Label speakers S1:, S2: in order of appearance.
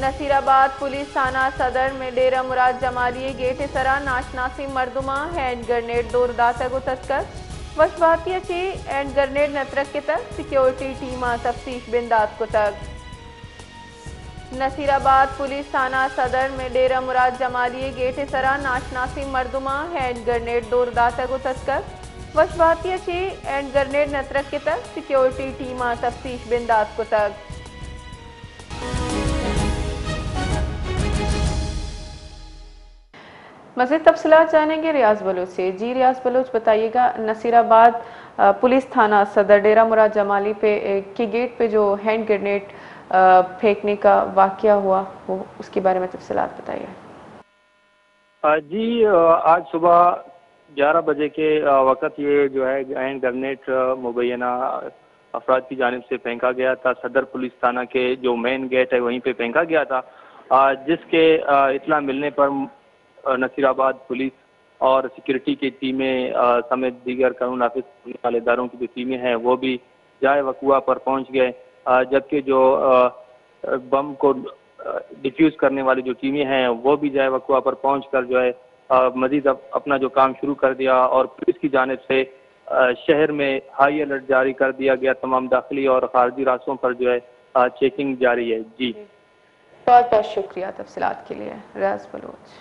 S1: نصیرآباد police تھانہ صدر میں ڈیرہ مراد جمالی گیٹ سرا ناشناسی مردمہ ہینڈ گرنیڈ دور داتا گو تسکر وشباتیہ چی ہینڈ گرنیڈ نترک کے تک سیکیورٹی ٹیمہ تفتیش بندات کو تک نصیرآباد پولیس تھانہ صدر میں ڈیرہ مراد جمالی گیٹ سرا ناشناسی مردمہ ہینڈ گرنیڈ دور داتا گو تسکر وشباتیہ چی ہینڈ گرنیڈ نترک کے تک سیکیورٹی ٹیمہ تفتیش بندات کو تک مزید تفصیلات جانیں گے ریاض بلوچ سے۔ جی ریاض بلوچ، بتائیے گا نصیرآباد پولیس تھانہ صدر ڈیرہ مراد جمالی کے گیٹ پہ جو ہینڈ گرنیڈ پھینکنے کا واقعہ ہوا اس کے بارے میں تفصیلات بتائیے۔
S2: جی آج صبح 11 بجے کے وقت یہ جو ہے ہینڈ گرنیڈ مبینہ افراد کی جانب سے پھینکا گیا تھا۔ صدر پولیس تھانہ کے جو مین گیٹ ہے وہیں پہ پھینکا گیا تھا، جس کے اطلاع ملنے پر نصیرآباد پولیس اور سیکورٹی کی ٹیمیں سمیت دیگر قانون نافذ کرنے والے اداروں کی جو ٹیمیں ہیں وہ بھی جائے وقوع پر پہنچ گئے، جبکہ جو بم کو ڈیفیوز کرنے والی جو ٹیمیں ہیں وہ بھی جائے وقوع پر پہنچ کر جو ہے مزید اپنا جو کام شروع کر دیا، اور پولیس کی جانب سے شہر میں ہائی الرٹ جاری کر دیا گیا۔ تمام داخلی اور خارجی راستوں پر جو ہے چیکنگ جاری ہے۔ جی
S1: بہت بہت شکریہ تفصیلات کے لیے ریاض بلوچ۔